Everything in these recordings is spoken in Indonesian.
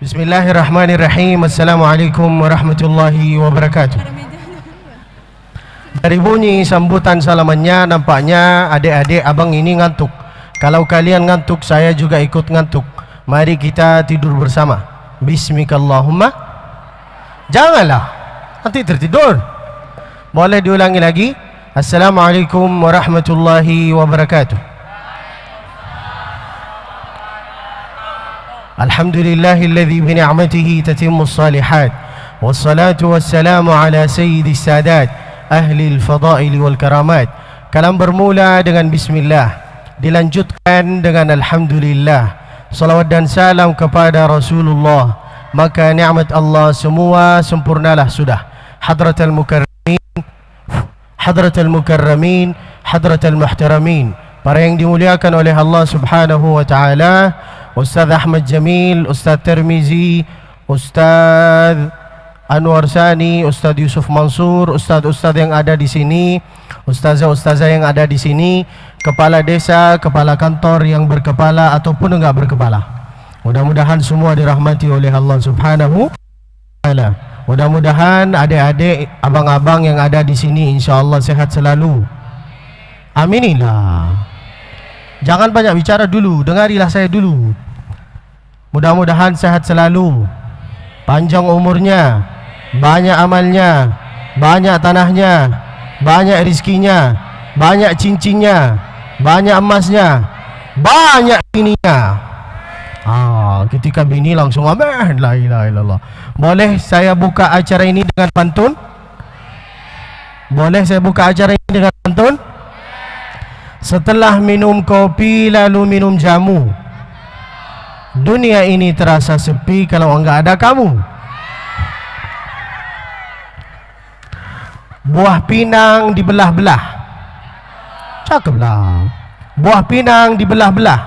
Bismillahirrahmanirrahim. Assalamualaikum warahmatullahi wabarakatuh. Dari bunyi sambutan salamannya nampaknya adik-adik abang ini ngantuk. Kalau kalian ngantuk, saya juga ikut ngantuk. Mari kita tidur bersama. Bismikallahumma. Janganlah, nanti tertidur. Boleh diulangi lagi? Assalamualaikum warahmatullahi wabarakatuh. Alhamdulillahilladzi bini'matihi tatimmus salihat. Wassalatu wassalamu ala sayyidis sadat ahli al-fadaili wal karamat. Kalam bermula dengan bismillah, dilanjutkan dengan alhamdulillah. Salawat dan salam kepada Rasulullah, maka nikmat Allah semua sempurnalah sudah. Hadratal mukarramin, hadratal mukarramin, hadratal muhtaramin, para yang dimuliakan oleh Allah Subhanahu wa taala. Ustaz Ahmad Jamil, Ustaz Tirmizi, Ustaz Anwar Sani, Ustaz Yusuf Mansur, Ustaz-ustaz yang ada di sini, Ustazah-ustazah yang ada di sini, kepala desa, kepala kantor yang berkepala ataupun enggak berkepala. Mudah-mudahan semua dirahmati oleh Allah Subhanahu wa taala. Mudah-mudahan adik-adik, abang-abang yang ada di sini insyaallah sehat selalu. Aminillah. Jangan banyak bicara dulu, dengarilah saya dulu. Mudah-mudahan sehat selalu, panjang umurnya, banyak amalnya, banyak tanahnya, banyak rizkinya, banyak cincinnya, banyak emasnya, banyak bininya. Ketika bini langsung amin, la ilaha illallah. Boleh saya buka acara ini dengan pantun? Boleh saya buka acara ini dengan pantun? Setelah minum kopi lalu minum jamu, dunia ini terasa sepi kalau enggak ada kamu. Buah pinang dibelah-belah, cakeplah. Buah pinang dibelah-belah,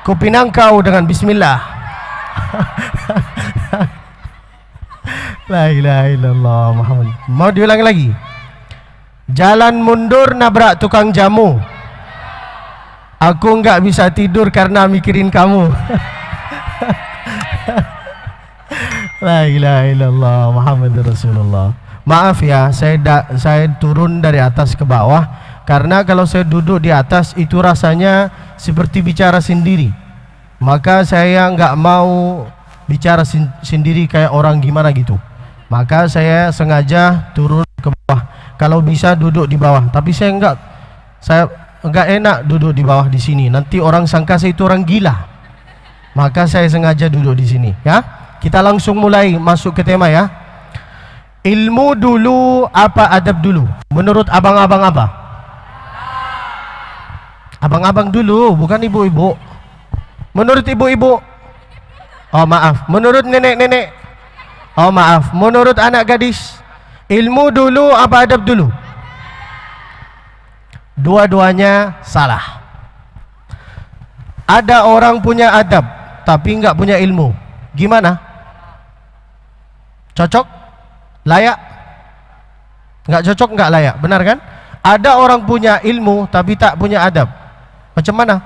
ku pinang kau dengan bismillah. La ilaha illallah Muhammad. Mau diulangi lagi? Jalan mundur nabrak tukang jamu, aku enggak bisa tidur karena mikirin kamu. La ilaha illallah Muhammadur Rasulullah. Maaf ya, saya turun dari atas ke bawah karena kalau saya duduk di atas itu rasanya seperti bicara sendiri. Maka saya enggak mau bicara sendiri kayak orang gimana gitu. Maka saya sengaja turun ke bawah. Kalau bisa duduk di bawah, tapi saya enggak enak duduk di bawah di sini. Nanti orang sangka saya itu orang gila. Maka saya sengaja duduk di sini, ya. Kita langsung mulai masuk ke tema, ya. Ilmu dulu apa adab dulu? Menurut abang-abang apa? Abang-abang dulu, bukan ibu-ibu. Menurut ibu-ibu? Oh maaf. Menurut nenek-nenek? Oh maaf. Menurut anak gadis? Ilmu dulu apa adab dulu? Dua-duanya salah. Ada orang punya adab tapi enggak punya ilmu. Gimana? Cocok? Layak? Enggak cocok, enggak layak. Benar kan? Ada orang punya ilmu tapi tak punya adab. Macam mana?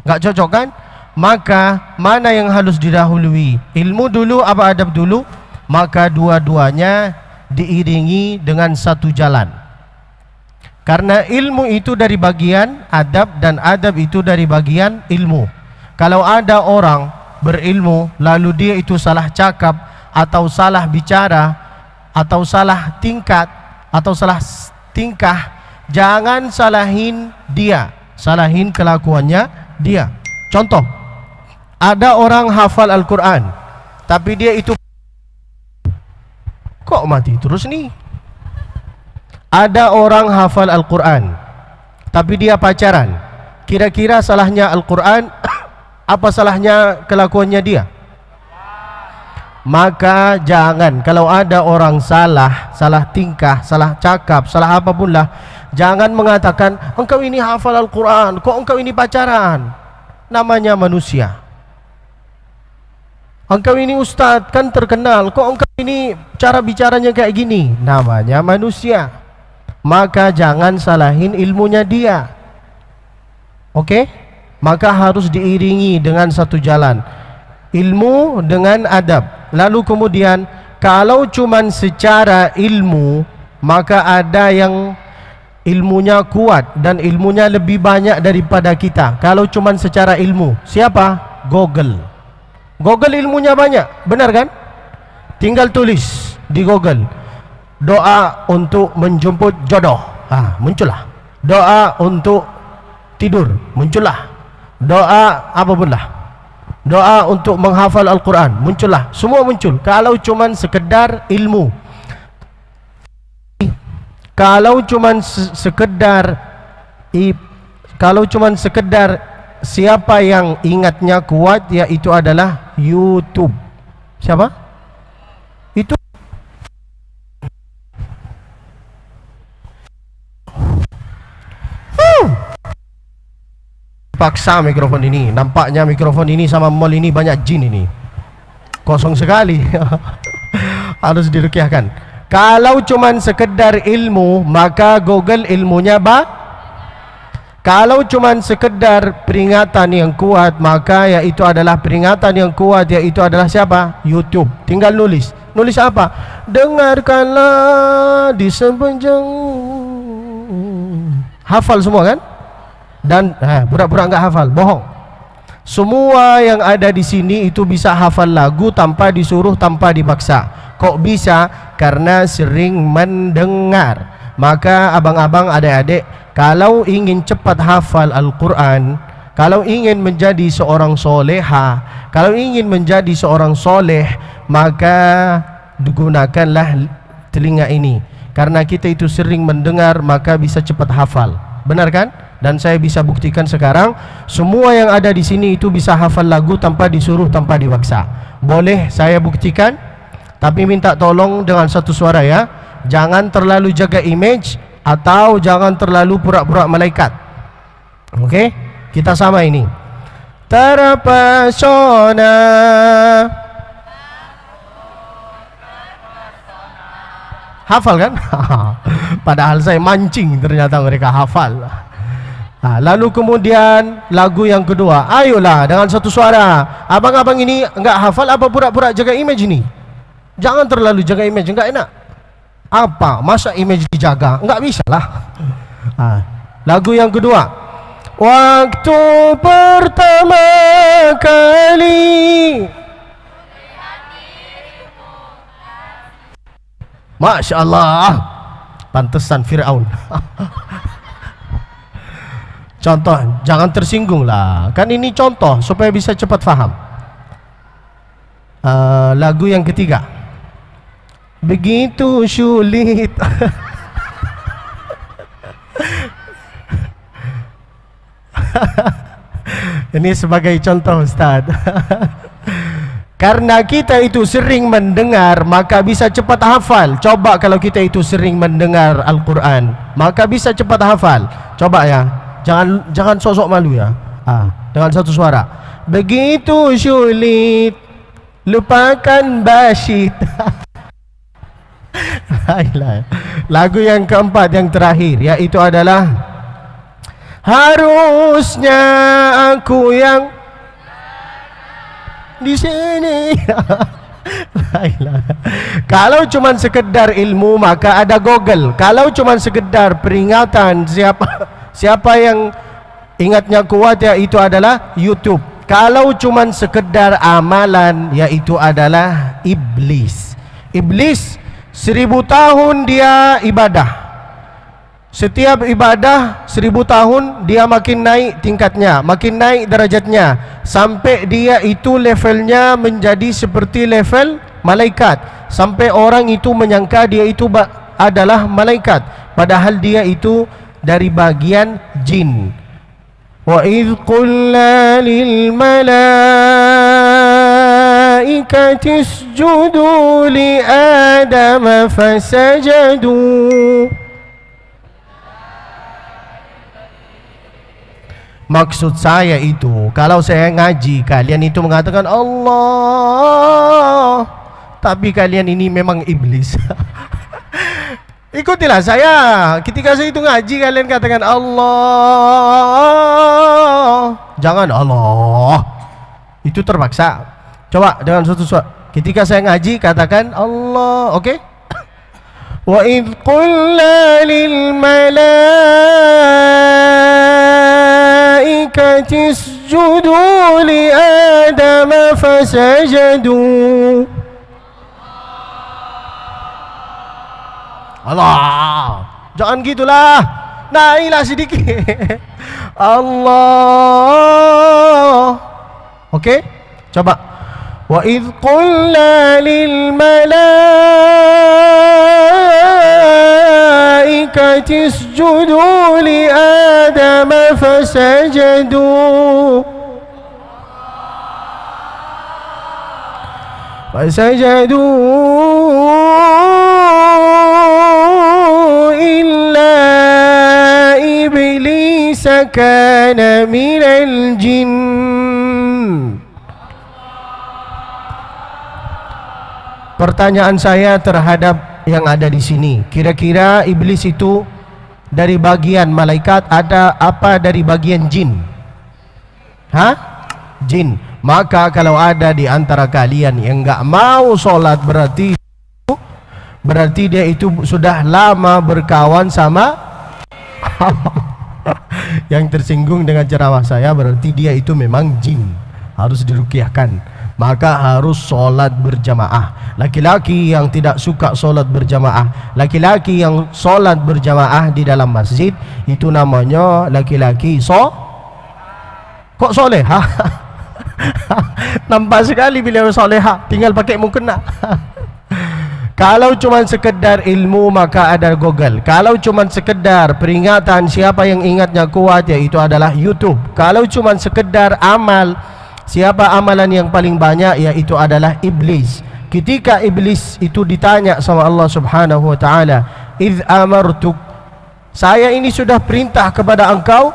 Enggak cocok kan? Maka mana yang harus didahului? Ilmu dulu apa adab dulu? Maka dua-duanya diiringi dengan satu jalan. Karena ilmu itu dari bagian adab dan adab itu dari bagian ilmu. Kalau ada orang berilmu lalu dia itu salah cakap atau salah bicara atau salah tingkat atau salah tingkah, jangan salahin dia, salahin kelakuannya dia. Contoh, ada orang hafal Al-Quran tapi dia itu kok mati terus nih. Ada orang hafal Al-Quran tapi dia pacaran. Kira-kira salahnya Al-Quran apa salahnya kelakuannya dia? Maka jangan, kalau ada orang salah tingkah, salah cakap, salah apapun lah, jangan mengatakan engkau ini hafal Al-Quran, kok engkau ini pacaran. Namanya manusia. Engkau ini ustaz, kan terkenal, kok engkau ini cara bicaranya kayak gini. Namanya manusia. Maka jangan salahin ilmunya dia. Oke? Maka harus diiringi dengan satu jalan, ilmu dengan adab. Lalu kemudian kalau cuman secara ilmu, maka ada yang ilmunya kuat dan ilmunya lebih banyak daripada kita. Kalau cuman secara ilmu, siapa? Google. Google ilmunya banyak, benar kan? Tinggal tulis di Google, doa untuk menjemput jodoh, muncullah. Doa untuk tidur, muncullah. Doa apapun lah, doa untuk menghafal Al-Quran, muncullah. Semua muncul. Kalau cuman sekedar ilmu, kalau cuman sekedar siapa yang ingatnya kuat, yaitu adalah YouTube. Siapa? Itu paksa mikrofon ini. Nampaknya mikrofon ini sama mall ini banyak jin ini. Kosong sekali. Harus dirukyahkan. Kalau cuman sekedar ilmu, maka Google ilmunya kalau cuman sekedar peringatan yang kuat, maka yaitu adalah peringatan yang kuat, yaitu adalah siapa? YouTube. Tinggal nulis. Nulis apa? Dengarkanlah di sepanjang. Hafal semua kan? Dan pura-pura enggak hafal, bohong. Semua yang ada di sini itu bisa hafal lagu tanpa disuruh, tanpa dipaksa. Kok bisa? Karena sering mendengar. Maka abang-abang, adik-adik, kalau ingin cepat hafal Al-Quran, kalau ingin menjadi seorang soleha, kalau ingin menjadi seorang soleh, maka gunakanlah telinga ini. Karena kita itu sering mendengar, maka bisa cepat hafal. Benar kan? Dan saya bisa buktikan sekarang, semua yang ada di sini itu bisa hafal lagu tanpa disuruh, tanpa dipaksa. Boleh saya buktikan? Tapi minta tolong dengan satu suara ya. Jangan terlalu jaga image, atau jangan terlalu pura-pura malaikat. Oke? Kita sama ini. Terpesona. Hafal kan? Padahal saya mancing, ternyata mereka hafal. Lalu kemudian lagu yang kedua, ayolah dengan satu suara. Abang-abang ini enggak hafal apa pura-pura jaga image ini? Jangan terlalu jaga image, enggak enak. Apa? Masa image dijaga? Enggak bisa lah. Lagu yang kedua, waktu pertama kali. Masya Allah, pantesan Fir'aun. Contoh, jangan tersinggung lah. Kan ini contoh supaya bisa cepat faham. Lagu yang ketiga, begitu sulit. Ini sebagai contoh Ustaz. Karena kita itu sering mendengar, maka bisa cepat hafal. Coba kalau kita itu sering mendengar Al-Quran, maka bisa cepat hafal. Coba ya. Jangan sosok malu ya. Dengan satu suara. Begitu sulit, lupakan basyid. Lagu yang keempat, yang terakhir, yaitu adalah harusnya aku yang di sini. Kalau cuma sekedar ilmu, maka ada Google. Kalau cuma sekedar peringatan, siapa yang ingatnya kuat, yaitu adalah YouTube. Kalau cuma sekedar amalan, yaitu adalah iblis. Iblis 1000 tahun dia ibadah. Setiap ibadah 1000 tahun dia makin naik tingkatnya, makin naik derajatnya, sampai dia itu levelnya menjadi seperti level malaikat. Sampai orang itu menyangka dia itu adalah malaikat, padahal dia itu dari bagian jin. وإذ قلنا للملائكة اسجدوا لآدم فسجدوا. Maksud saya itu, kalau saya ngaji, kalian itu mengatakan Allah, tapi kalian ini memang iblis. Ikutilah saya. Ketika saya itu ngaji, kalian katakan Allah, jangan Allah. Itu terpaksa. Coba dengan suatu. Ketika saya ngaji, katakan Allah. Oke? Wa idh qulna lil malaikati isjudu li Adam fasajadu. Allah, jangan gitulah, naiklah sedikit. Allah. Oke? Coba. Wa idh qulna lil malaikati isjudu li Adam fasajadu. Fasajadu illa iblis kana minal jinn. Pertanyaan saya terhadap yang ada di sini, kira-kira iblis itu dari bagian malaikat ada apa dari bagian jin? Hah? Jin. Maka kalau ada di antara kalian yang enggak mau sholat, berarti dia itu sudah lama berkawan sama yang tersinggung dengan ceramah saya, berarti dia itu memang jin, harus diruqyahkan. Maka harus sholat berjamaah. Laki-laki yang tidak suka sholat berjamaah, laki-laki yang sholat berjamaah di dalam masjid, itu namanya laki-laki kok soleha. Nampak sekali beliau soleha, tinggal pakai mukena. Kalau cuma sekedar ilmu, maka ada Google. Kalau cuma sekedar peringatan, siapa yang ingatnya kuat, yaitu adalah YouTube. Kalau cuma sekedar amal, siapa amalan yang paling banyak, yaitu adalah iblis. Ketika iblis itu ditanya sama Allah Subhanahu wa taala, "Idz amartuk," saya ini sudah perintah kepada engkau,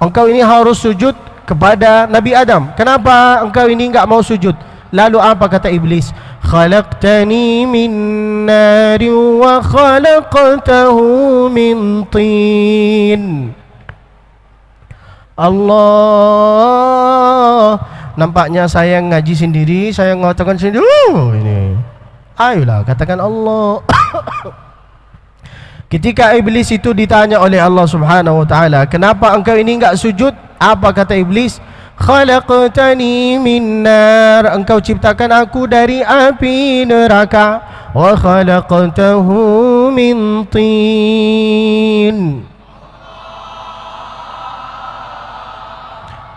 engkau ini harus sujud kepada Nabi Adam. Kenapa engkau ini enggak mau sujud? Lalu apa kata iblis? "Khalaqtani min nari wa khalaqtahu min tin." Allah, nampaknya saya ngaji sendiri, saya mengatakan sendiri. Ini, ayolah katakan Allah. Ketika iblis itu ditanya oleh Allah Subhanahu wa taala, kenapa engkau ini enggak sujud? Apa kata iblis? Khalaqtani min nar, engkau ciptakan aku dari api neraka, wa khalaqtahu min tin.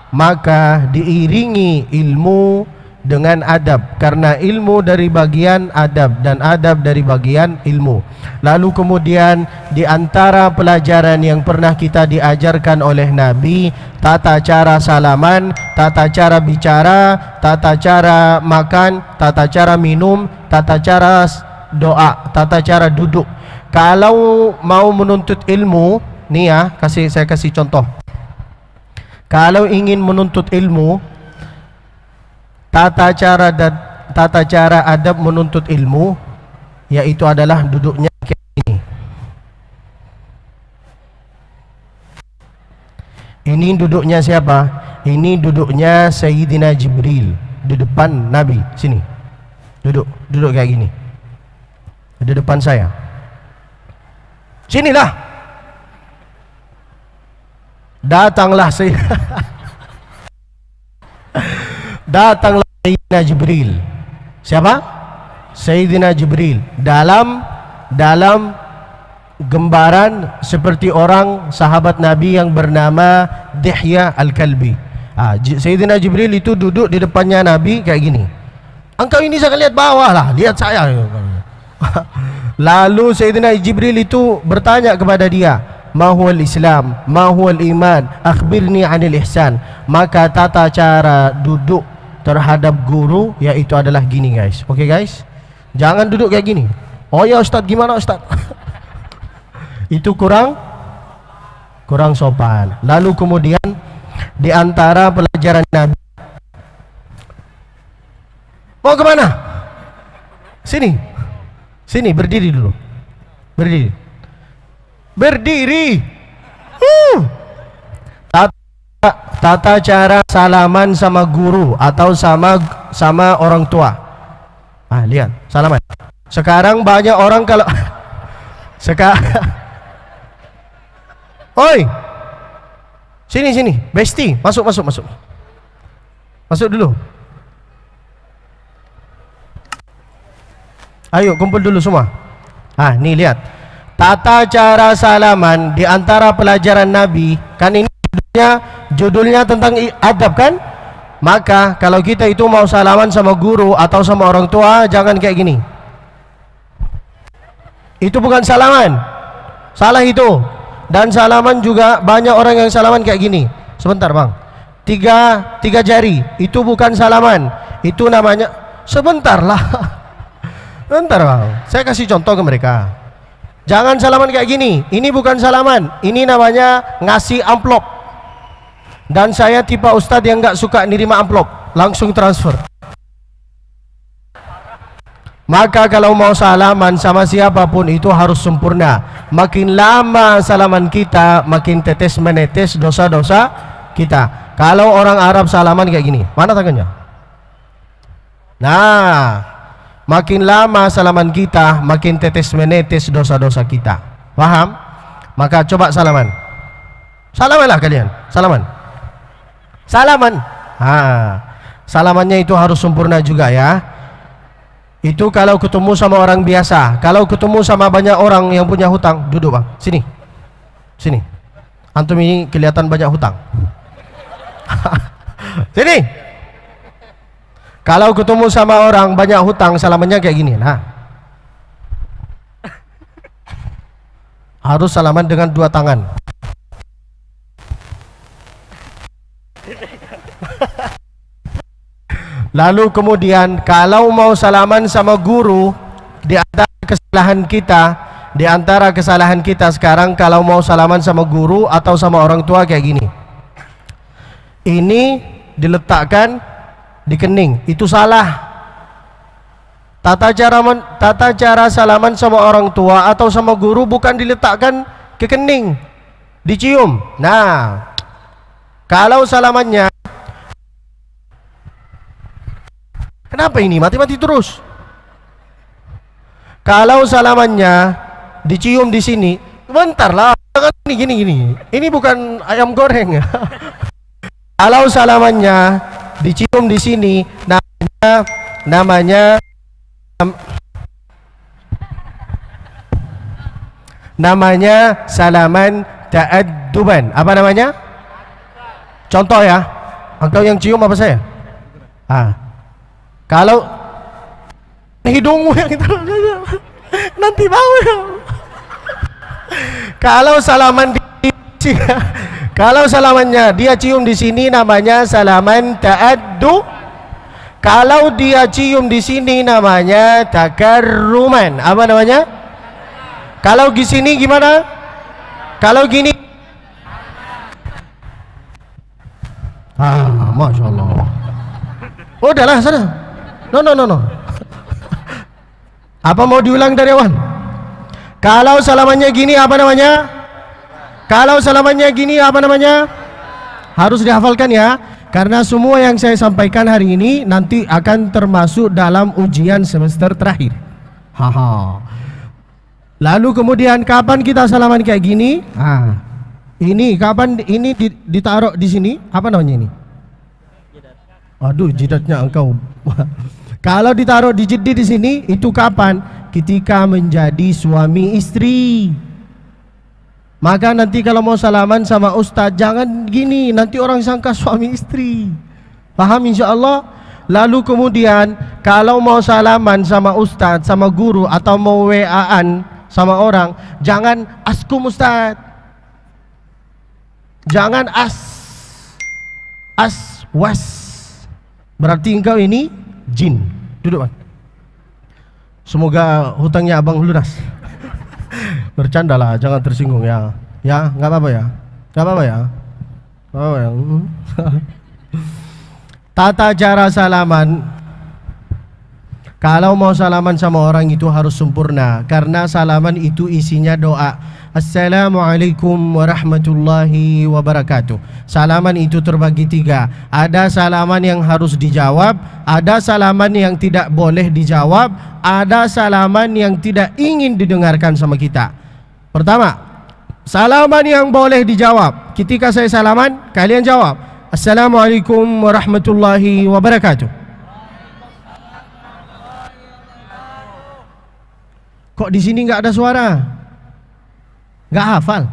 Maka diiringi ilmu dengan adab, karena ilmu dari bagian adab dan adab dari bagian ilmu. Lalu kemudian di antara pelajaran yang pernah kita diajarkan oleh Nabi, tata cara salaman, tata cara bicara, tata cara makan, tata cara minum, tata cara doa, tata cara duduk. Kalau mau menuntut ilmu, nih ya, saya kasih contoh. Kalau ingin menuntut ilmu, tata cara adab menuntut ilmu, yaitu adalah duduknya kayak ini. Ini duduknya siapa? Ini duduknya Sayyidina Jibril di depan Nabi. Sini, duduk kayak gini di depan saya. Sinilah. Datanglah datanglah Sayyidina Jibril. Siapa? Sayyidina Jibril dalam gambaran seperti orang sahabat Nabi yang bernama Dihya Al-Kalbi. Sayyidina Jibril itu duduk di depannya Nabi kayak gini. Engkau ini jangan lihat bawah lah, lihat saya. Lalu Sayyidina Jibril itu bertanya kepada dia, ma huwal Islam, ma huwal iman, akhbirni 'anil ihsan. Maka tata cara duduk terhadap guru yaitu adalah gini guys. Oke guys? Jangan duduk kayak gini. Oh ya Ustaz, gimana Ustaz? Itu kurang sopan. Lalu kemudian di antara pelajaran Nabi, mau kemana? Sini berdiri dulu. Berdiri. Tata cara salaman sama guru atau sama orang tua. Lihat, salaman. Sekarang banyak orang kalau Oi. Sini. Besti, masuk. Masuk dulu. Ayo kumpul dulu semua. Nih lihat. Tata cara salaman di antara pelajaran Nabi. Kan ini judulnya tentang adab kan? Maka kalau kita itu mau salaman sama guru atau sama orang tua, jangan kayak gini. Itu bukan salaman. Salah itu. Dan salaman juga banyak orang yang salaman kayak gini. Sebentar bang, tiga jari itu bukan salaman. Itu namanya, sebentar lah. Bentar bang, saya kasih contoh ke mereka. Jangan salaman kayak gini. Ini bukan salaman. Ini namanya ngasih amplop. Dan saya tipe ustadz yang gak suka nerima amplop, langsung transfer. Maka kalau mau salaman sama siapapun itu harus sempurna. Makin lama salaman kita, makin tetes menetes dosa-dosa kita. Kalau orang Arab salaman kayak gini, mana tangannya? Nah, makin lama salaman kita, makin tetes menetes dosa-dosa kita. Paham? Maka coba salaman. Salamanlah kalian, salaman. Salamannya itu harus sempurna juga ya. Itu kalau ketemu sama orang biasa. Kalau ketemu sama banyak orang yang punya hutang, duduk bang, sini. Antum ini kelihatan banyak hutang. Sini. Kalau ketemu sama orang banyak hutang, salamannya kayak gini. Nah, harus salaman dengan dua tangan. Lalu kemudian kalau mau salaman sama guru, di antara kesalahan kita sekarang kalau mau salaman sama guru atau sama orang tua kayak gini. Ini diletakkan di kening, itu salah. Tata cara salaman sama orang tua atau sama guru bukan diletakkan ke kening, dicium. Nah, kalau salamannya, kenapa ini mati-mati terus? Kalau salamannya dicium di sini, bentar lah, gini. Ini bukan ayam goreng. Kalau salamannya dicium di sini, namanya salaman ta'adduban. Apa namanya? Contoh ya. Engkau yang cium apa saya? Kalau hidungmu yang itu nanti bau ya. Kalau salamannya dia cium di sini namanya salaman ta'addu. Kalau dia cium di sini namanya takarruman. Apa namanya? Kalau di sini gimana? Kalau gini, Masya Allah. Udahlah sana. No. Apa mau diulang dari awal? Kalau salamannya gini apa namanya? Kalau salamannya gini apa namanya? Harus dihafalkan ya. Karena semua yang saya sampaikan hari ini nanti akan termasuk dalam ujian semester terakhir. Lalu kemudian kapan kita salaman kayak gini? Ini kapan ini ditaruh di sini? Apa namanya ini? Aduh, jidatnya engkau. Kalau ditaruh di jidi di sini, itu kapan? Ketika menjadi suami istri. Maka nanti kalau mau salaman sama ustaz, jangan gini, nanti orang sangka suami istri. Paham insyaallah? Lalu kemudian kalau mau salaman sama ustaz, sama guru, atau mau WA-an sama orang, jangan askum ustaz. Jangan was. Berarti engkau ini jin. Duduk, Bang. Semoga hutangnya abang lunas. Bercanda lah, jangan tersinggung ya. Ya, nggak apa-apa ya. Nggak apa-apa ya. Nggak apa-apa ya. Tata cara salaman. Kalau mau salaman sama orang itu harus sempurna, karena salaman itu isinya doa. Assalamualaikum warahmatullahi wabarakatuh. Salaman itu terbagi 3. Ada salaman yang harus dijawab, ada salaman yang tidak boleh dijawab, ada salaman yang tidak ingin didengarkan sama kita. Pertama, salaman yang boleh dijawab. Ketika saya salaman, kalian jawab Assalamualaikum warahmatullahi wabarakatuh. Kok di sini nggak ada suara? Nggak hafal.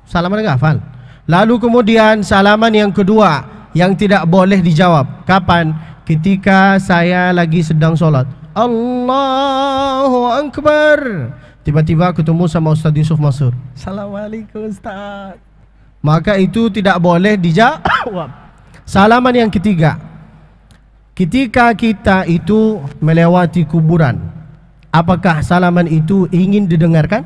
Salaman nggak hafal. Lalu kemudian salaman yang kedua yang tidak boleh dijawab. Kapan? Ketika saya lagi sedang sholat. Allahu Akbar. Tiba-tiba ketemu sama Ustaz Yusuf Mansur. Assalamualaikum Ustaz. Maka itu tidak boleh dijawab. Salaman yang ketiga. Ketika kita itu melewati kuburan. Apakah salaman itu ingin didengarkan?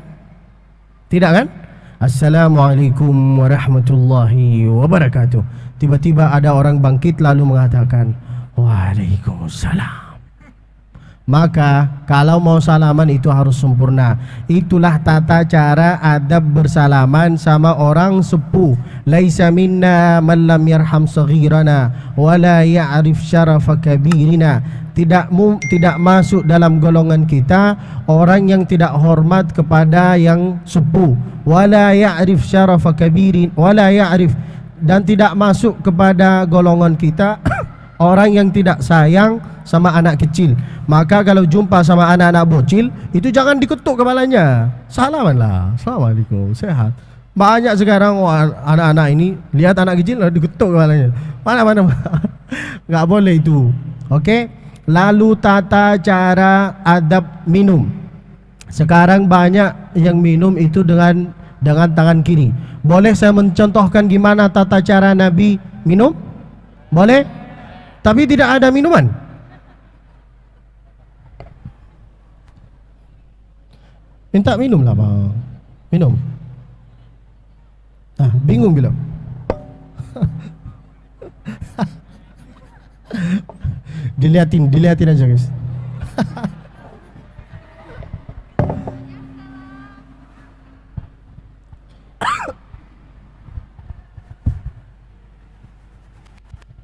Tidak kan? Assalamualaikum warahmatullahi wabarakatuh. Tiba-tiba ada orang bangkit lalu mengatakan Waalaikumsalam. Maka kalau mau salaman itu harus sempurna. Itulah tata cara adab bersalaman sama orang sepuh. Laisa minna man lam yarham saghirana wala ya'rif syarafa kabirina. Tidak masuk dalam golongan kita orang yang tidak hormat kepada yang sepuh, wala ya'rif syarafa kabirin, wala ya'rif, dan tidak masuk kepada golongan kita orang yang tidak sayang sama anak kecil. Maka kalau jumpa sama anak-anak bocil, itu jangan diketuk kepalanya. Salamanlah. Assalamualaikum, sehat. Banyak sekarang anak-anak ini lihat anak kecil lalu diketuk kepalanya. Mana. Enggak boleh itu. Oke? Lalu tata cara adab minum. Sekarang banyak yang minum itu dengan tangan kiri. Boleh saya mencontohkan gimana tata cara Nabi minum? Boleh? Tapi tidak ada minuman. Minta minum lah, Bang. Minum. Nah, bingung bilang. Dilihatin aja, guys.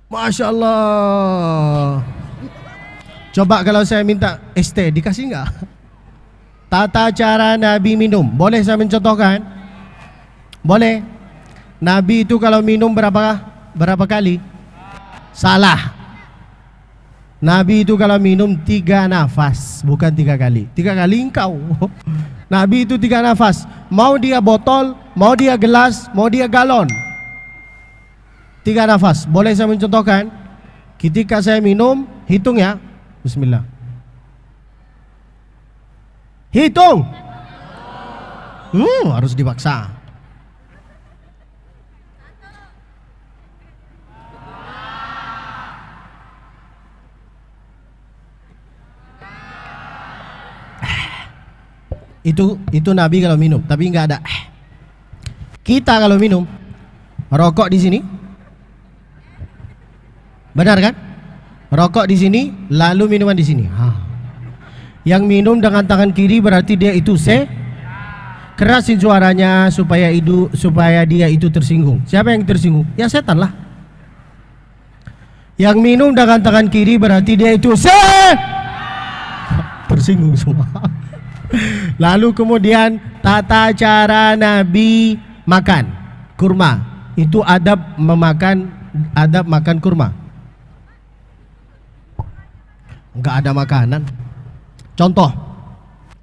Masya Allah. Coba kalau saya minta ST, dikasih nggak? Tata cara Nabi minum. Boleh saya mencontohkan? Boleh. Nabi itu kalau minum berapa kali? Salah. Nabi itu kalau minum 3 nafas, bukan 3 kali. 3 kali engkau. Nabi itu 3 nafas. Mau dia botol, mau dia gelas, mau dia galon. 3 nafas. Boleh saya mencontohkan? Ketika saya minum, hitung ya. Bismillah. Hitung. Harus dipaksa. Itu Nabi kalau minum, tapi nggak ada. Kita kalau minum, rokok di sini, benar kan? Rokok di sini, lalu minuman di sini. Yang minum dengan tangan kiri berarti dia itu kerasin suaranya supaya dia itu tersinggung. Siapa yang tersinggung? Ya setan lah. Yang minum dengan tangan kiri berarti dia itu tersinggung semua. Lalu kemudian tata cara Nabi makan kurma. Itu adab makan kurma. Enggak ada makanan. Contoh,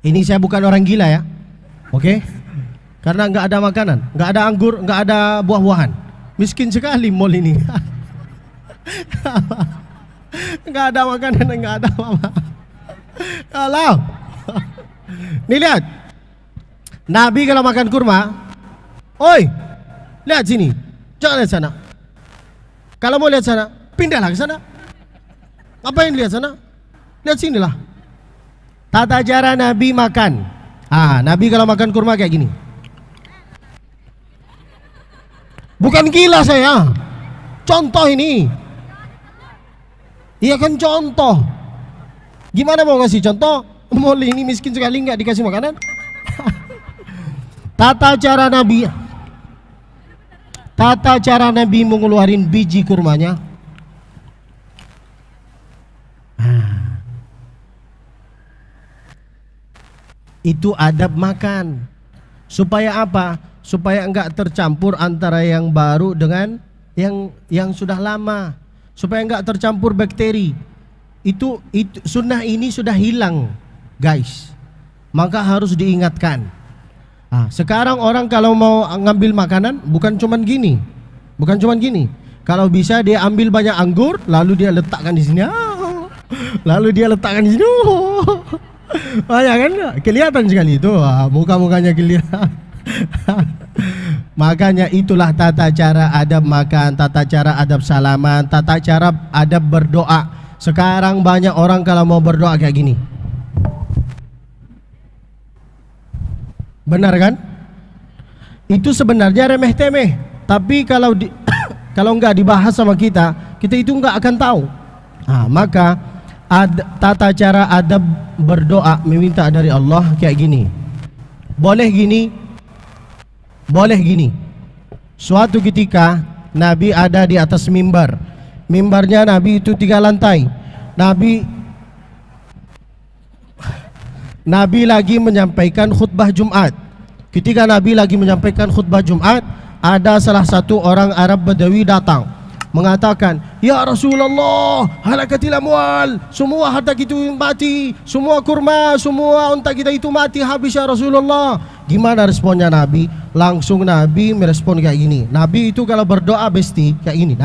ini saya bukan orang gila ya. Oke? Karena enggak ada makanan, enggak ada anggur, enggak ada buah-buahan. Miskin sekali mall ini. Enggak ada makanan, enggak ada apa-apa. Kalau nih lihat, Nabi kalau makan kurma, oi, lihat sini, Jangan lihat sana. Kalau mau lihat sana, pindahlah ke sana. Ngapain lihat sana? Lihat sinilah. Tata cara Nabi makan. Nabi kalau makan kurma kayak gini. Bukan gila saya. Contoh ini. Iya kan contoh. Gimana mau ngasih contoh? Mau ini miskin sekali nggak dikasih makanan? Tata cara Nabi. Tata cara Nabi mengeluarin biji kurmanya. Itu adab makan. Supaya apa? Supaya enggak tercampur antara yang baru dengan yang sudah lama. Supaya enggak tercampur bakteri. Itu sunnah ini sudah hilang, guys. Maka harus diingatkan. Sekarang orang kalau mau ngambil makanan bukan cuman gini. Bukan cuman gini. Kalau bisa dia ambil banyak anggur lalu dia letakkan di sini. Lalu dia letakkan di sini. Ya kan? Kelihatan sekali itu. Muka-mukanya kelihatan. Makanya itulah tata cara adab makan, tata cara adab salaman, tata cara adab berdoa. Sekarang banyak orang kalau mau berdoa kayak gini. Benar kan? Itu sebenarnya remeh-temeh. Tapi kalau kalau nggak dibahas sama kita itu nggak akan tahu. Maka tata cara adab berdoa meminta dari Allah kayak gini. Boleh gini. Boleh gini. Suatu ketika Nabi ada di atas mimbar. Mimbarnya Nabi itu 3 lantai. Nabi lagi menyampaikan khutbah Jumat. Ketika Nabi lagi menyampaikan khutbah Jumat, ada salah satu orang Arab Badawi datang mengatakan, "Ya Rasulullah, halakatil amwal, semua harta kita mati, semua kurma, semua unta kita itu mati habis ya Rasulullah." Gimana responnya Nabi? Langsung Nabi merespon kayak gini. Nabi itu kalau berdoa besti kayak gini.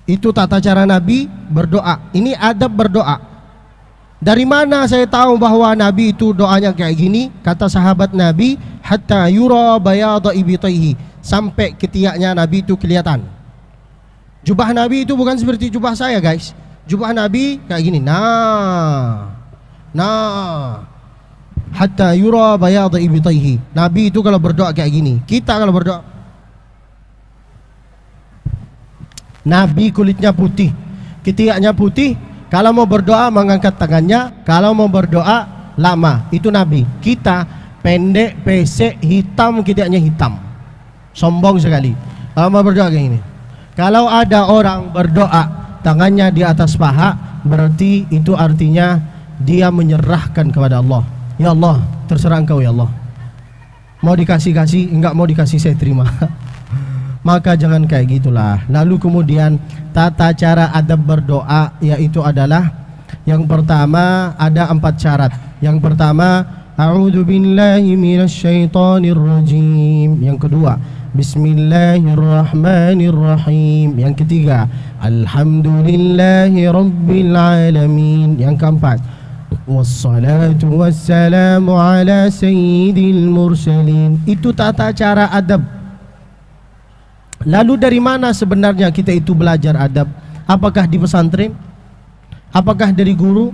Itu tata cara Nabi berdoa. Ini adab berdoa. Dari mana saya tahu bahwa Nabi itu doanya kayak gini? Kata sahabat Nabi, hatta yura bayada ibtaihi, sampai ketiaknya Nabi itu kelihatan. Jubah Nabi itu bukan seperti jubah saya, guys. Jubah Nabi kayak gini. Hatta yura bayada ibtaihi. Nabi itu kalau berdoa kayak gini. Kita kalau berdoa, Nabi kulitnya putih, ketiaknya putih. Kalau mau berdoa mengangkat tangannya. Kalau mau berdoa lama. Itu Nabi. Kita pendek, pesek, hitam, ketiaknya hitam. Sombong sekali. Kalau mau berdoa kayak gini. Kalau ada orang berdoa tangannya di atas paha, berarti itu artinya dia menyerahkan kepada Allah. Ya Allah, terserah Engkau ya Allah. Mau dikasih-kasih, enggak mau dikasih saya terima. Maka jangan kayak gitulah. Lalu kemudian tata cara adab berdoa yaitu adalah yang pertama ada 4 syarat. Yang pertama, a'udzu billahi minasyaitonir rajim. Yang kedua, bismillahirrahmanirrahim. Yang ketiga, alhamdulillahi rabbil alamin. Yang keempat, wassalatu wassalamu ala sayyidil mursalin. Itu tata cara adab. Lalu dari mana sebenarnya kita itu belajar adab? Apakah di pesantren? Apakah dari guru?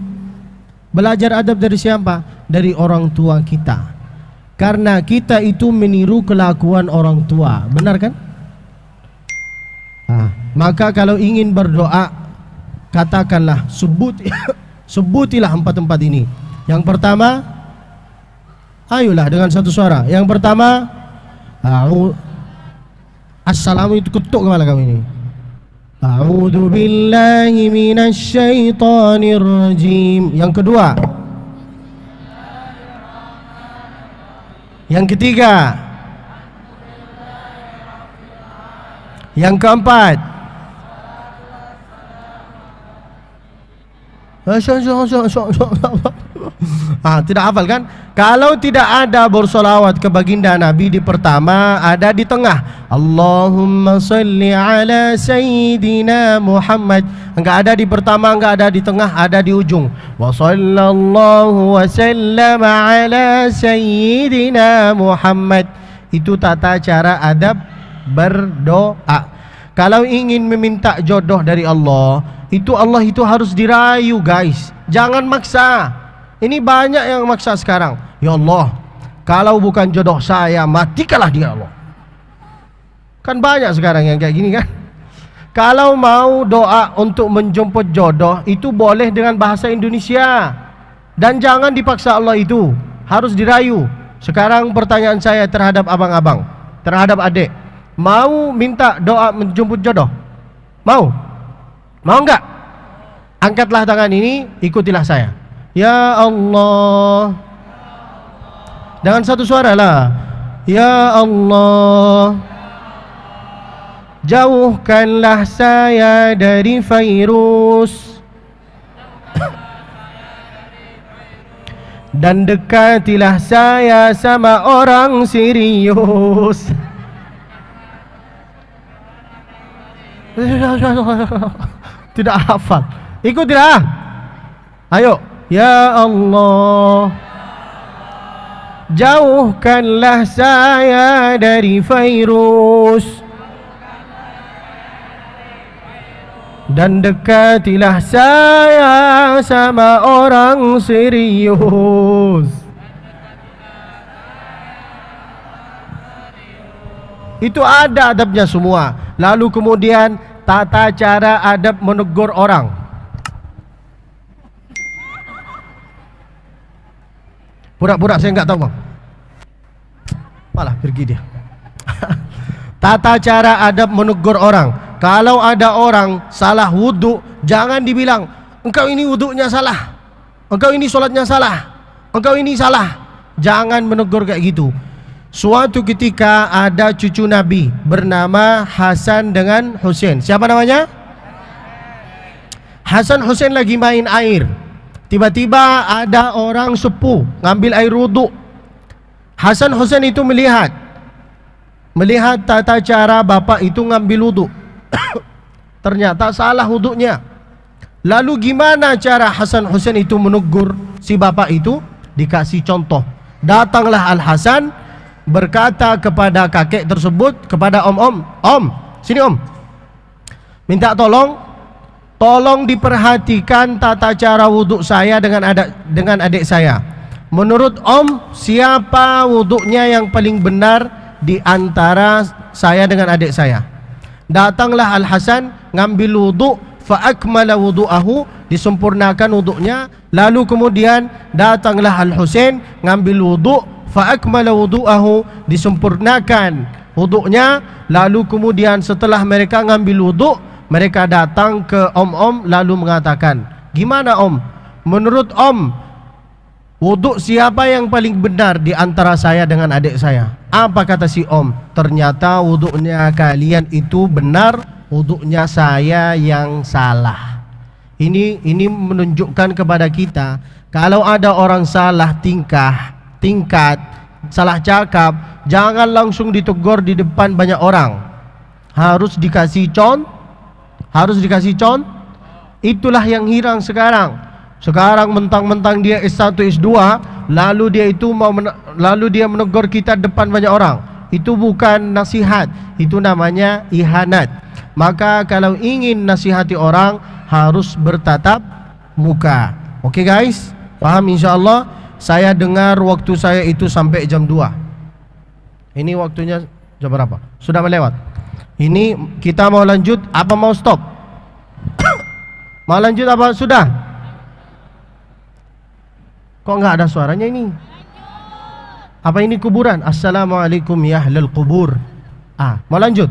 Belajar adab dari siapa? Dari orang tua kita. Karena kita itu meniru kelakuan orang tua. Benar kan? Maka kalau ingin berdoa, katakanlah, sebutilah 4 tempat ini. Yang pertama, ayolah dengan satu suara. Yang pertama, assalamu itu ketuk kepala kamu ini. A'udzu billahi minasyaitonir rajim. Yang kedua. Yang ketiga. Yang keempat. Tidak hafal kan? Kalau tidak ada bersolawat ke baginda Nabi di pertama, ada di tengah. Allahumma salli ala sayyidina Muhammad. Enggak ada di pertama, enggak ada di tengah, ada di ujung. Wa sallallahu wa sallama ala sayyidina Muhammad. Itu tata cara adab Berdoa. Kalau ingin meminta jodoh dari Allah itu harus dirayu guys. Jangan maksa. Ini banyak yang maksa sekarang. Ya Allah, kalau bukan jodoh saya, matikanlah dia Allah. Kan banyak sekarang yang kayak gini kan. Kalau mau doa untuk menjemput jodoh itu boleh dengan bahasa Indonesia. Dan jangan dipaksa Allah itu. Harus dirayu. Sekarang pertanyaan saya terhadap abang-abang, terhadap adik, mau minta doa menjemput jodoh? Mau? Mau enggak? Angkatlah tangan ini, ikutilah saya. Ya Allah. Dengan satu suara lah. Ya Allah, jauhkanlah saya dari virus dan dekatilah saya sama orang serius. Tidak hafal. Ikutilah. Ayo. Ya Allah, jauhkanlah saya dari virus dan dekatilah saya sama orang serius. Itu ada adabnya semua. Lalu kemudian tata cara adab menegur orang. Pura-pura saya enggak tahu bang. Malah pergi dia. Tata cara adab menegur orang. Kalau ada orang salah wudhu, jangan dibilang engkau ini wudhunya salah, engkau ini sholatnya salah, engkau ini salah. Jangan menegur kayak gitu. Suatu ketika ada cucu Nabi bernama Hasan dengan Husain. Siapa namanya? Hasan Husain lagi main air. Tiba-tiba ada orang sepuh ngambil air wudhu. Hasan Husain itu melihat tata cara bapak itu ngambil wudhu. Ternyata salah wudhunya. Lalu gimana cara Hasan Husain itu menegur si bapak itu? Dikasih contoh. Datanglah Al Hasan berkata kepada kakek tersebut, kepada om, sini om, minta tolong diperhatikan tata cara wudhu saya dengan adik saya. Menurut om, siapa wudhunya yang paling benar di antara saya dengan adik saya? Datanglah Al Hasan ngambil wudhu, fa akmala wudhu'ahu, disempurnakan wudhunya. Lalu kemudian datanglah Al Husain ngambil wudhu, fa akmala wudhu'ahu, disempurnakan wudhunya. Lalu kemudian setelah mereka ngambil wudhu, mereka datang ke om lalu mengatakan, gimana om? Menurut om, wudhu siapa yang paling benar di antara saya dengan adik saya? Apa kata si om? Ternyata wudhunya kalian itu benar, wudhunya saya yang salah. Ini menunjukkan kepada kita, kalau ada orang salah tingkat, salah cakap, jangan langsung ditegur di depan banyak orang. Harus dikasih contoh. Itulah yang hilang sekarang. Sekarang mentang-mentang dia S1, S2, lalu dia menegur kita depan banyak orang. Itu bukan nasihat, itu namanya ihanat. Maka kalau ingin nasihati orang harus bertatap muka. Oke guys, paham insyaallah? Saya dengar waktu saya itu sampai jam 2. Ini waktunya jam berapa? Sudah melewat. Ini kita mau lanjut apa mau stop? Mau lanjut apa sudah? Kok enggak ada suaranya ini? Apa ini kuburan? Assalamualaikum ya ahlal kubur. Mau lanjut?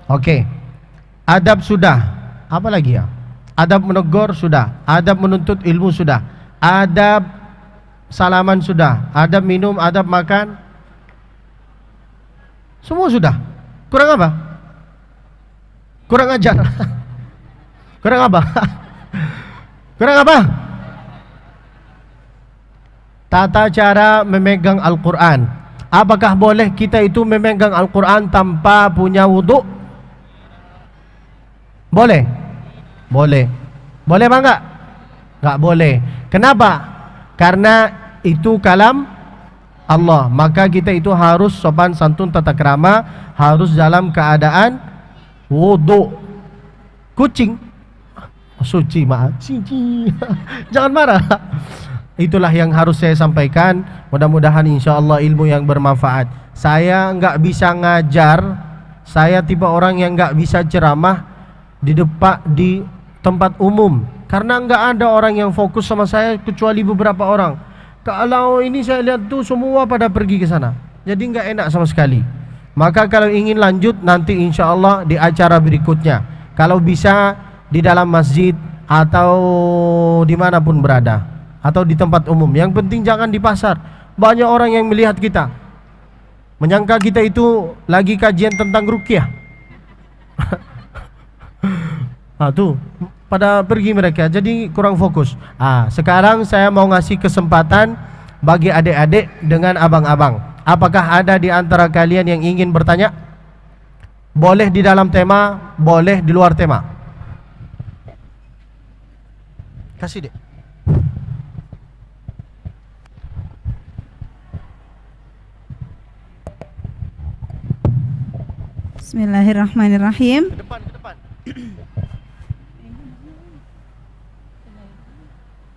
Oke. Adab sudah. Apa lagi ya? Adab menegur sudah. Adab menuntut ilmu sudah. Adab salaman sudah. Adab minum, adab makan. Semua sudah. Kurang apa? Kurang ajar. Kurang apa? Kurang apa? Tata cara memegang Al-Quran. Apakah boleh kita itu memegang Al-Quran tanpa punya wudhu? Boleh? Boleh. Boleh apa enggak? Enggak boleh. Kenapa? Karena itu kalam Allah. Maka kita itu harus sopan santun tata krama, harus dalam keadaan wudu. Kucing suci, maaf, cici. Jangan marah. Itulah yang harus saya sampaikan. Mudah-mudahan insyaallah ilmu yang bermanfaat. Saya nggak bisa ngajar, saya tipe orang yang nggak bisa ceramah di tempat umum, karena nggak ada orang yang fokus sama saya kecuali beberapa orang. Kalau ini saya lihat tuh semua pada pergi ke sana, jadi nggak enak sama sekali. Maka kalau ingin lanjut nanti insyaallah di acara berikutnya, kalau bisa di dalam masjid atau dimanapun berada, atau di tempat umum. Yang penting jangan di pasar. Banyak orang yang melihat kita, menyangka kita itu lagi kajian tentang ruqyah. Nah tuh pada pergi mereka, jadi kurang fokus. Sekarang saya mau ngasih kesempatan bagi adik-adik dengan abang-abang. Apakah ada di antara kalian yang ingin bertanya? Boleh di dalam tema, boleh di luar tema. Kasih dek. Bismillahirrahmanirrahim. Ke depan.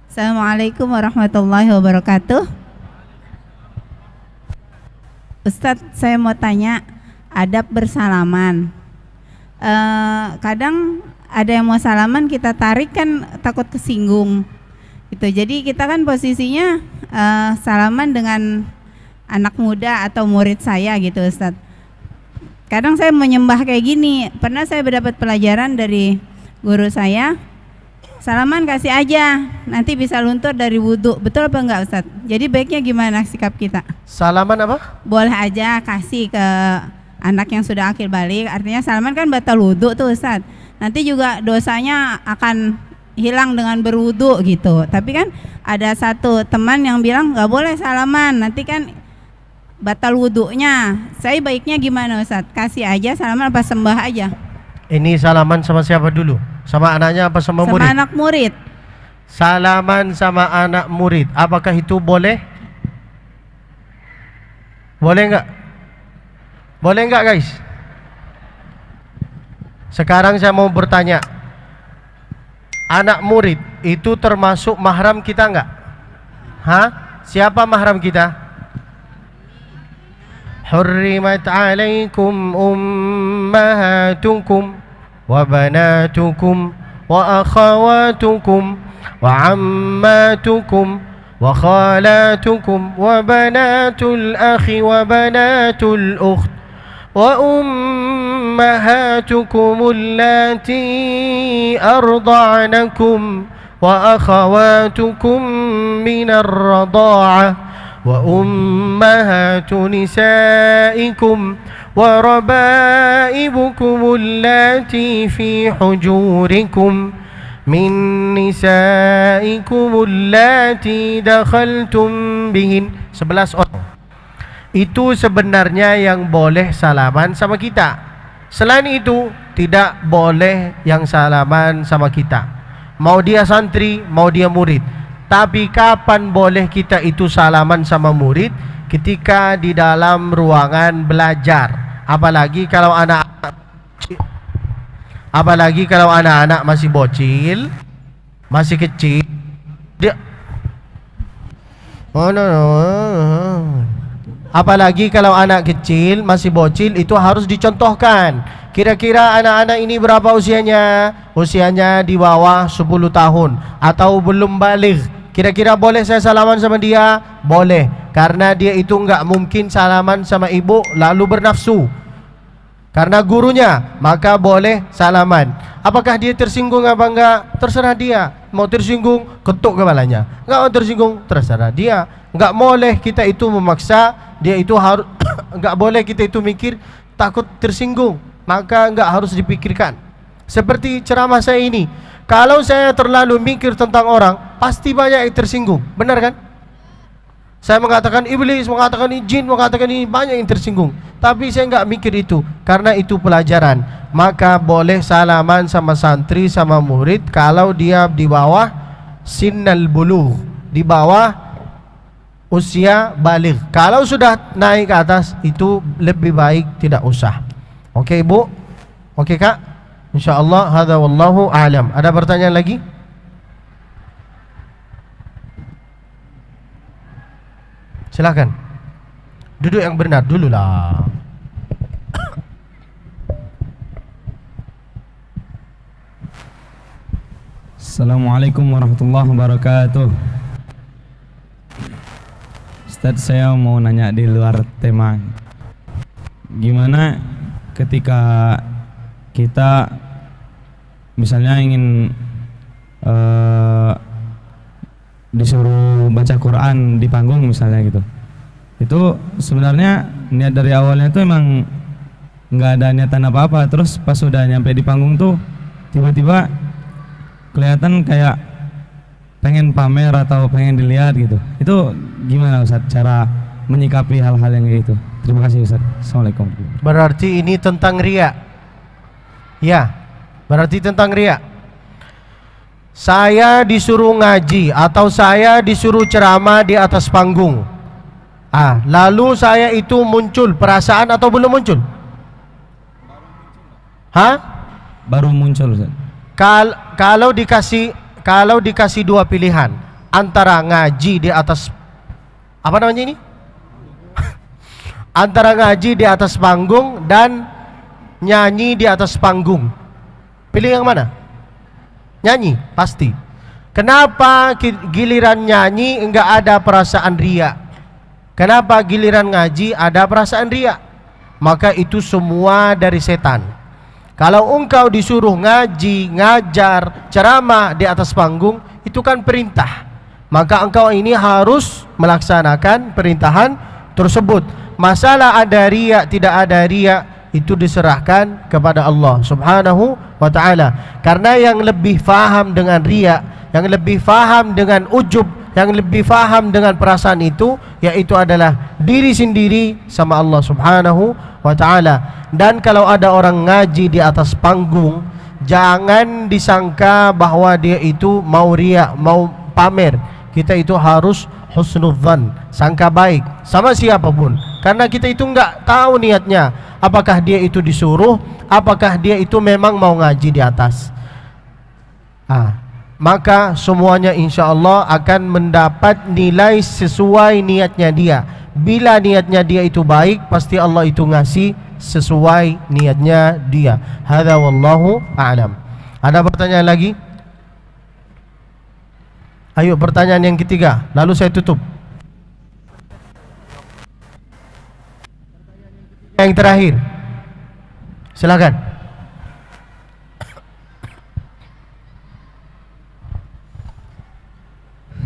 Assalamualaikum warahmatullahi wabarakatuh. Ustadz, saya mau tanya adab bersalaman. Kadang ada yang mau salaman kita tarik kan takut kesinggung gitu. Jadi kita kan posisinya salaman dengan anak muda atau murid saya gitu Ustadz. Kadang saya menyembah kayak gini. Pernah saya mendapat pelajaran dari guru saya, salaman kasih aja, nanti bisa luntur dari wudhu. Betul apa enggak Ustadz? Jadi baiknya gimana sikap kita? Salaman apa? Boleh aja kasih ke anak yang sudah akil balik. Artinya salaman kan batal wudhu tuh Ustadz. Nanti juga dosanya akan hilang dengan berwudhu gitu. Tapi kan ada satu teman yang bilang nggak boleh salaman, nanti kan batal wudhunya. Saya baiknya gimana Ustadz? Kasih aja salaman apa sembah aja? Ini salaman sama siapa dulu? Sama anaknya apa sama murid? Sama anak murid. Salaman sama anak murid, apakah itu boleh? Boleh enggak? Boleh enggak guys? Sekarang saya mau bertanya, anak murid itu termasuk mahram kita enggak? Siapa mahram kita? Hurrimat alaikum ummahatukum wa banatukum wa akhawatukum wa ammatukum wa khalatukum wa banatul akhi wa banatul ukht wa ummahatukum allati arda'nakum wa akhawatukum minar rada'ah وأمهات نسائكم وربائبكم اللاتي في حجوركم من نسائكم اللاتي دخلتم بهن. 11 orang. Itu sebenarnya yang boleh salaman sama kita. Selain itu tidak boleh yang salaman sama kita. Mau dia santri, mau dia murid. Tapi kapan boleh kita itu salaman sama murid? Ketika di dalam ruangan belajar. Apalagi kalau anak-anak masih bocil, masih kecil. Apalagi kalau anak kecil masih bocil, itu harus dicontohkan. Kira-kira anak-anak ini berapa usianya? Usianya di bawah 10 tahun atau belum baligh. Kira-kira boleh saya salaman sama dia? Boleh, karena dia itu enggak mungkin salaman sama ibu lalu bernafsu. Karena gurunya, maka boleh salaman. Apakah dia tersinggung apa enggak? Terserah dia. Mau tersinggung, ketuk kepalanya. Enggak mau tersinggung, terserah dia. Enggak boleh kita itu memaksa, dia itu harus enggak boleh kita itu mikir takut tersinggung. Maka enggak harus dipikirkan. Seperti ceramah saya ini, kalau saya terlalu mikir tentang orang, pasti banyak yang tersinggung. Benar kan? Saya mengatakan iblis, mengatakan jin, mengatakan ini, banyak yang tersinggung. Tapi saya enggak mikir itu, karena itu pelajaran. Maka boleh salaman sama santri, sama murid kalau dia di bawah sinnal bulugh, di bawah usia baligh. Kalau sudah naik ke atas itu lebih baik tidak usah. Oke Ibu? Oke Kak? InsyaAllah hadza wallahu a'lam. Ada pertanyaan lagi? Silakan. Duduk yang benar dulu lah. Assalamualaikum warahmatullahi wabarakatuh. Ustadz, saya mau nanya di luar tema. Gimana ketika kita misalnya ingin disuruh baca Quran di panggung misalnya gitu, itu sebenarnya niat dari awalnya itu emang nggak ada niatan apa-apa, terus pas sudah nyampe di panggung tuh tiba-tiba kelihatan kayak pengen pamer atau pengen dilihat gitu. Itu gimana Ustadz cara menyikapi hal-hal yang kayak gitu? Terima kasih Ustadz. Assalamualaikum. Berarti ini tentang riya. Ya, berarti tentang riya. Saya disuruh ngaji atau saya disuruh ceramah di atas panggung. Lalu saya itu muncul perasaan atau belum muncul? Baru muncul Ustadz. Kalau dikasih dua pilihan antara ngaji di atas apa namanya ini? Antara ngaji di atas panggung dan nyanyi di atas panggung. Pilih yang mana? Nyanyi, pasti. Kenapa giliran nyanyi enggak ada perasaan riya? Kenapa giliran ngaji ada perasaan riya? Maka itu semua dari setan. Kalau engkau disuruh ngaji, ngajar, ceramah di atas panggung, itu kan perintah. Maka engkau ini harus melaksanakan perintahan tersebut. Masalah ada riya, tidak ada riya, itu diserahkan kepada Allah Subhanahu wa ta'ala. Karena yang lebih faham dengan riya, yang lebih faham dengan ujub, yang lebih faham dengan perasaan itu, yaitu adalah diri sendiri sama Allah Subhanahu wa ta'ala. Dan kalau ada orang ngaji di atas panggung, jangan disangka bahwa dia itu mau riya, mau pamer. Kita itu harus husnudzan, sangka baik sama siapapun. Karena kita itu enggak tahu niatnya, apakah dia itu disuruh, apakah dia itu memang mau ngaji di atas. Maka semuanya insya Allah akan mendapat nilai sesuai niatnya dia. Bila niatnya dia itu baik, pasti Allah itu ngasih sesuai niatnya dia. Hadza wallahu a'lam. Ada pertanyaan lagi? Ayo pertanyaan yang ketiga, lalu saya tutup. Yang terakhir, silakan.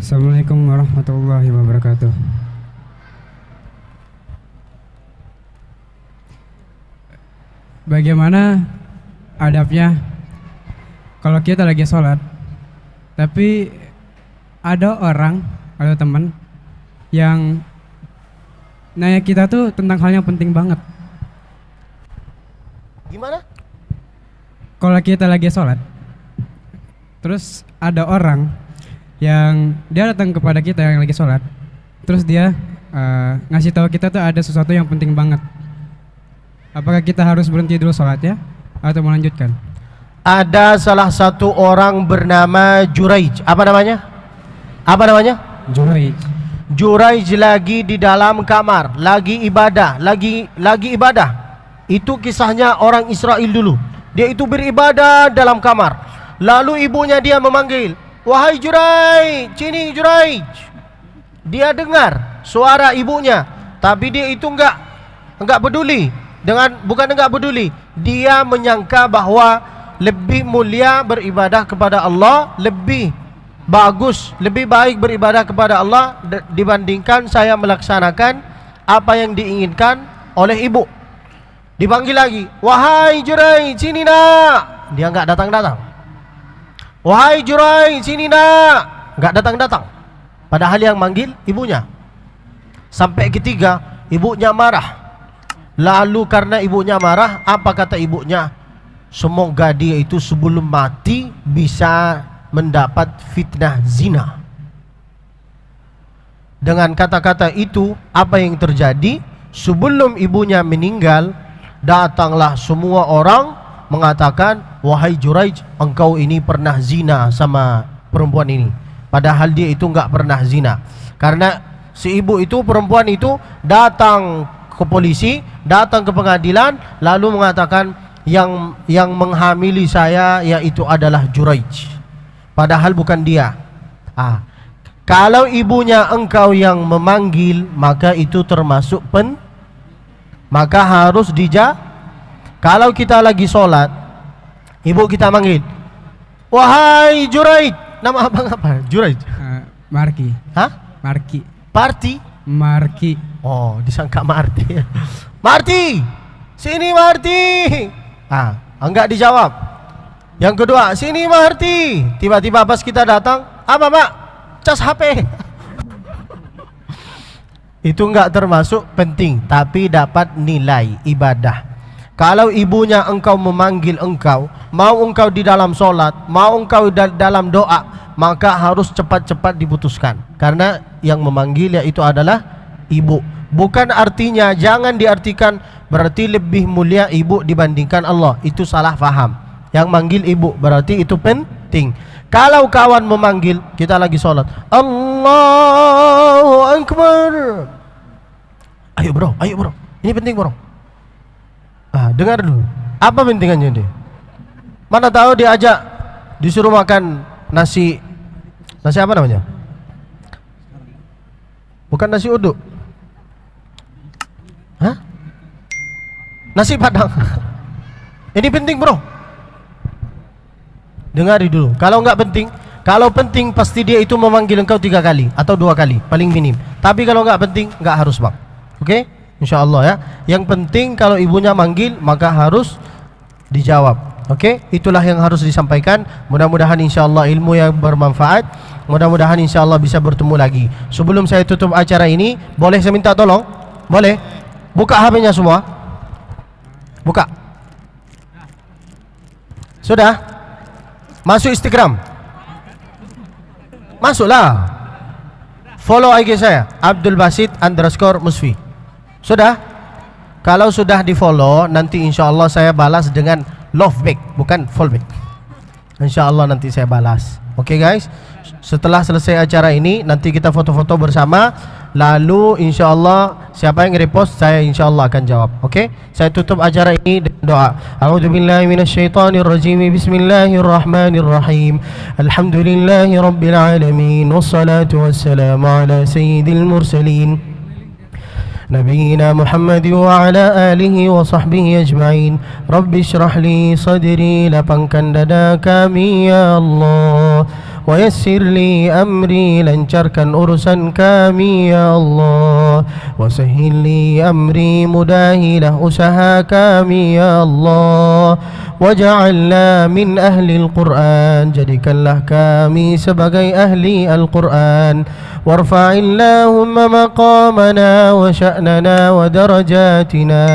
Assalamualaikum warahmatullahi wabarakatuh. Bagaimana adabnya kalau kita lagi sholat, tapi ada orang atau teman yang nanya kita tuh tentang hal yang penting banget. Gimana? Kalau kita lagi sholat, terus ada orang yang dia datang kepada kita yang lagi sholat, terus dia ngasih tahu kita tuh ada sesuatu yang penting banget. Apakah kita harus berhenti dulu sholatnya atau melanjutkan? Ada salah satu orang bernama Juraij. Apa namanya? Apa namanya? Juraij. Juraij lagi di dalam kamar, lagi ibadah, lagi ibadah. Itu kisahnya orang Israel dulu. Dia itu beribadah dalam kamar. Lalu ibunya dia memanggil, "Wahai Juraij, sini Juraij." Dia dengar suara ibunya, tapi dia itu enggak peduli. Bukan enggak peduli, dia menyangka bahwa lebih mulia beribadah kepada Allah, lebih bagus, lebih baik beribadah kepada Allah dibandingkan saya melaksanakan apa yang diinginkan oleh ibu. Dipanggil lagi, "Wahai Juraij, sini nak." Dia enggak datang-datang. "Wahai Juraij, sini nak." Enggak datang-datang. Padahal yang manggil ibunya. Sampai ketiga, ibunya marah. Lalu karena ibunya marah, apa kata ibunya? Semoga dia itu sebelum mati bisa mendapat fitnah zina. dengan kata-kata itu, apa yang terjadi? Sebelum ibunya meninggal, datanglah semua orang mengatakan, wahai Juraij, engkau ini pernah zina sama perempuan ini. Padahal dia itu enggak pernah zina. Karena si ibu itu, perempuan itu datang ke polisi, datang ke pengadilan, lalu mengatakan yang menghamili saya yaitu adalah Juraij. Padahal bukan dia. Kalau ibunya engkau yang memanggil, maka itu termasuk maka harus Kalau kita lagi sholat, ibu kita manggil, wahai Juraij. Nama abang apa? Juraij? Marki. Hah? Marki. Parti? Marki. Oh, disangka Marti. Marti, sini Marti. Enggak dijawab. Yang kedua, sini Marti. Tiba-tiba pas kita datang, apa Pak? Cas HP. Itu enggak termasuk penting, tapi dapat nilai ibadah. Kalau ibunya engkau memanggil engkau, mau engkau di dalam solat, mau engkau dalam doa, maka harus cepat-cepat diputuskan. Karena yang memanggil yaitu adalah ibu. Bukan artinya, jangan diartikan berarti lebih mulia ibu dibandingkan Allah. Itu salah faham. Yang manggil ibu berarti itu penting. Kalau kawan memanggil, kita lagi sholat, Allahu Akbar. Ayo bro, ini penting bro. Dengar dulu, apa pentingannya dia? Mana tahu diajak, disuruh makan nasi apa namanya? Bukan nasi uduk. Nasi padang. Ini penting bro. Dengari dulu. Kalau enggak penting, kalau penting pasti dia itu memanggil engkau 3 kali atau 2 kali paling minim. Tapi kalau enggak penting, enggak harus bang. Oke? InsyaAllah ya. Yang penting kalau ibunya manggil, maka harus dijawab. Oke? Itulah yang harus disampaikan. Mudah-mudahan insyaAllah ilmu yang bermanfaat. Mudah-mudahan insyaAllah bisa bertemu lagi. Sebelum saya tutup acara ini, boleh saya minta tolong? Boleh? Buka HP-nya semua. Buka. Sudah? Masuk Instagram. Masuklah. Follow IG saya, Abdulbasit_Musfi. Sudah? Kalau sudah di follow, nanti insyaAllah saya balas dengan love back, bukan follow back. InsyaAllah nanti saya balas. Oke guys, setelah selesai acara ini, nanti kita foto-foto bersama. Lalu insyaAllah siapa yang repost, saya insyaAllah akan jawab. Oke, saya tutup acara ini dengan doa. A'udzubillahi minasyaitonirrajim. Bismillahirrahmanirrahim. Alhamdulillahi rabbil alamin. Wassalatu wassalamu ala sayyidil mursalin, نبينا محمد وعلى آله وصحبه أجمعين. رب اشرح لي صدري, lapangkan dada kami ya Allah. ويسر لي أمري, lancarkan urusan kami ya Allah. وسهل لي أمري, mudahilah usaha kami ya Allah. وجعلنا من أهل القرآن, jadikanlah kami sebagai ahli Al-Quran. وارفع اللهم مقامنا وشأننا ودرجاتنا,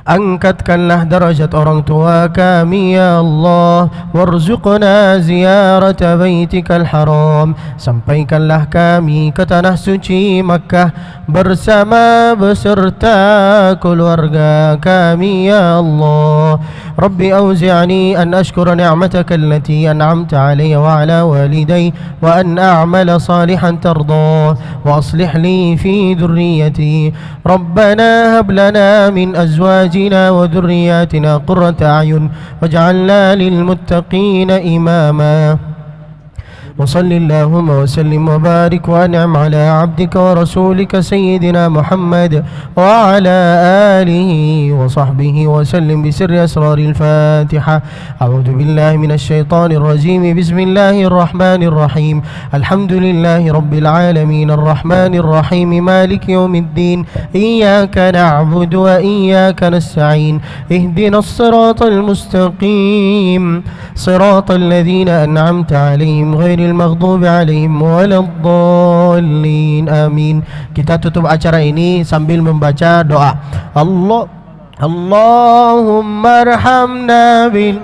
angkatkanlah derajat orang tua kami ya Allah. Warzuqna ziyarata baitikal haram, sampaikanlah kami ke tanah suci Makkah beserta keluarga kami ya Allah. Rabbi auzi'ni an ashkura ni'mataka allati an'amta alayya wa ala waliday, wa an a'mala salihan tardah, wa aslih li fi dhurriyyati. Rabbana hab lana min azwajina وذرياتنا قرة أعين واجعلنا للمتقين إماما. وصل اللهم وسلم وبارك وأنعم على عبدك ورسولك سيدنا محمد وعلى آله وصحبه وسلم بسر أسرار الفاتحة. أعوذ بالله من الشيطان الرجيم. بسم الله الرحمن الرحيم. الحمد لله رب العالمين الرحمن الرحيم مالك يوم الدين. إياك نعبد وإياك نستعين. اهدنا الصراط المستقيم صراط الذين أنعمت عليهم غير المغضوب عليهم ولا الضالين. Amin. Kita tutup acara ini sambil membaca doa. Allahumma arhamna bil